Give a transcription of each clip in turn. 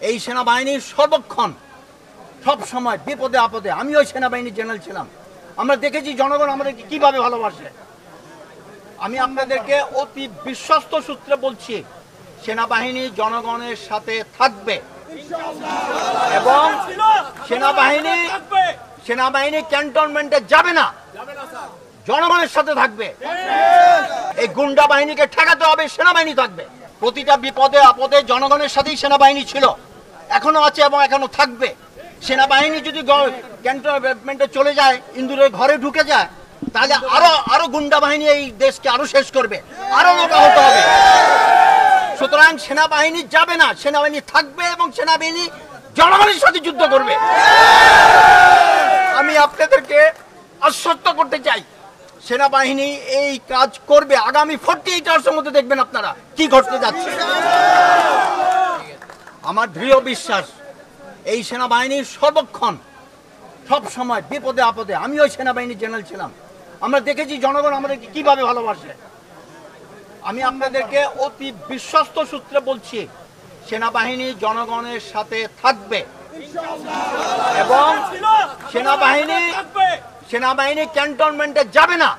এই সেনাবাহিনীর সর্বক্ষণ সব সময় বিপদে আপদে, আমি ওই সেনাবাহিনীর জেনারেল ছিলাম, আমরা দেখেছি জনগণ আমাদেরকে কিভাবে ভালোবাসে। আমি আপনাদেরকে অতি বিশ্বস্ত সূত্রে বলছি, সেনাবাহিনী জনগণের সাথে থাকবে এবং সেনাবাহিনী ক্যান্টনমেন্টে যাবে না, জনগণের সাথে থাকবে। এই গুন্ডা বাহিনীকে ঠেকাতে হবে, সেনাবাহিনী থাকবে। প্রতিটা বিপদে আপদে জনগণের সাথেই সেনাবাহিনী ছিল, এখনো আছে এবং এখনো থাকবে। সেনাবাহিনী যদি ক্যান্টনমেন্টে চলে যায়, ইন্দুরের ঘরে ঢুকে যায়, তাহলে আরো গুন্ডা বাহিনী এই দেশকে আরো শেষ করবে, আরো লোক আহত হবে। সুতরাং সেনাবাহিনী যাবে না, সেনাবাহিনী থাকবে এবং সেনাবাহিনী জনগণের সাথে যুদ্ধ করবে। আমি আপনাদেরকে আশ্বস্ত করতে চাই, সেনাবাহিনী এই কাজ করবে। আগামী 48 আওয়ার্সের মধ্যে দেখবেন আপনারা কি ঘটতে যাচ্ছে। আমার দৃঢ় বিশ্বাস, এই সেনাবাহিনীর সর্বক্ষণ সব সময় বিপদে আপদে, আমি ওই সেনাবাহিনীর জেনারেল ছিলাম, আমরা দেখেছি জনগণ আমাদেরকে কিভাবে ভালোবাসে। আমি আপনাদেরকে অতি বিশ্বস্ত সূত্রে বলছি, সেনাবাহিনী জনগণের সাথে থাকবে এবং সেনাবাহিনী ক্যান্টনমেন্টে যাবে না,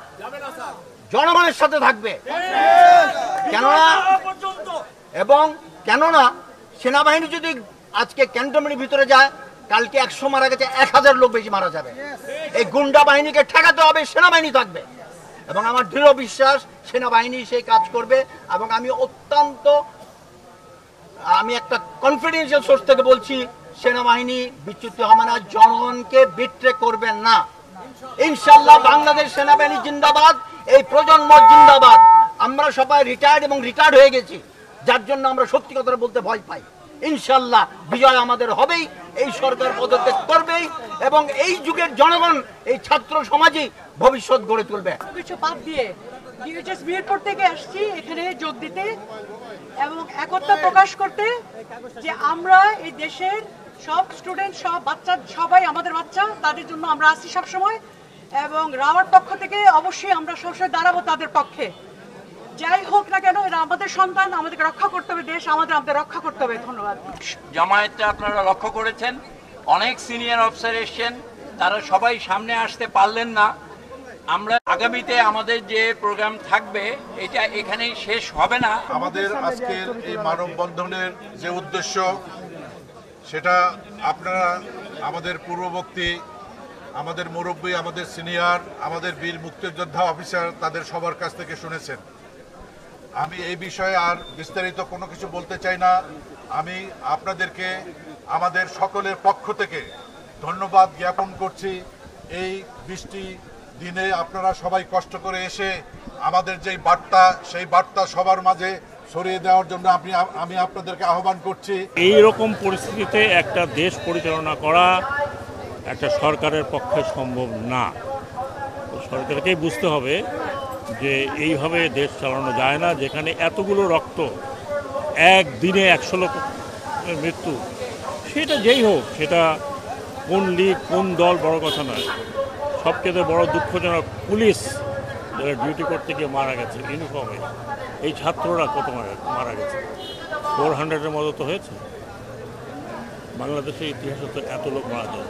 জনগণের সাথে থাকবে। কেননা সেনাবাহিনী যদি আজকে ক্যান্টনমেন্টের ভিতরে যায়, কালকে 100 মারা গেছে, 1000 লোক বেশি মারা যাবে। এই গুন্ডা বাহিনীকে ঠেকাতে হবে, সেনাবাহিনী থাকবে এবং আমার দৃঢ় বিশ্বাস সেনাবাহিনী সেই কাজ করবে। এবং আমি একটা কনফিডেন্সিয়াল সোর্স থেকে বলছি, সেনাবাহিনী বিচ্যুত হবে না, জনগণকে বিট্রে করবেন না। ইনশাআল্লাহ বাংলাদেশ সেনাবাহিনী জিন্দাবাদ, এই প্রজন্ম জিন্দাবাদ। আমরা সবাই রিটায়ার্ড এবং রিটায়ার্ড হয়ে গেছি, যার জন্য আমরা সত্যি কথা বলতে ভয় পাই। ইনশাআল্লাহ বিজয় আমাদের হবেই, এই সরকার পদত্যাগ করবেই এবং এই যুগের জনগণ, এই ছাত্র সমাজই ভবিষ্যৎ গড়ে তুলবে। কিছু বাদ দিয়ে ডিএইচএস মিরপুর থেকে আসছি এখানে যোগ দিতে এবং একতা প্রকাশ করতে যে আমরা এই দেশের সব স্টুডেন্ট, সব বাচ্চা, সবাই আমাদের বাচ্চা, তাদের জন্য আমরা আছি সবসময়। এবং রাওয়ার পক্ষ থেকে অবশ্যই আমরা সবসময় দাঁড়াবো তাদের পক্ষে। যাই হোক না কেন, এরা আমাদের সন্তান, আমাদেরকে রক্ষা করতে হবে, দেশ আমাদের রক্ষা করতে হবে। ধন্যবাদ। জামায়াতটা আপনারা লক্ষ্য করেছেন, অনেক সিনিয়র অফিসার এসছেন, তারা সবাই সামনে আসতে পারলেন না। আমরা আগামীতে আমাদের যে প্রোগ্রাম থাকবে, এটা এখানেই শেষ হবে না। আমাদের আজকের এই মানববন্ধনের যে উদ্দেশ্য, সেটা আপনারা আমাদের পূর্ববর্তী, আমাদের মুরব্বী, আমাদের সিনিয়র, আমাদের বীর মুক্তিযোদ্ধা অফিসার, তাদের সবার কাছ থেকে শুনেছেন। আমি এই বিষয়ে আর বিস্তারিত কোনো কিছু বলতে চাই না। আমি আপনাদেরকে আমাদের সকলের পক্ষ থেকে ধন্যবাদ জ্ঞাপন করছি। এই বৃষ্টি দিনে আপনারা সবাই কষ্ট করে এসে আমাদের যেই বার্তা, সেই বার্তা সবার মাঝে ছড়িয়ে দেওয়ার জন্য আমি আপনাদেরকে আহ্বান করছি। এই রকম পরিস্থিতিতে একটা দেশ পরিচালনা করা একটা সরকারের পক্ষে সম্ভব না। সরকারকেই বুঝতে হবে যে এইভাবে দেশ চালানো যায় না, যেখানে এতগুলো রক্ত, একদিনে 100 লোকের মৃত্যু। সেটা যেই হোক, সেটা কোন লীগ কোন দল বড় কথা নয়। সবচেয়ে বড় দুঃখজনক, পুলিশ যারা ডিউটি করতে গিয়ে মারা গেছে ইউনিফর্মে, এই ছাত্ররা কত মারা গেছে, 400-এর মতো তো হয়েছে। বাংলাদেশের ইতিহাসে তো এত লোক মারা যায়।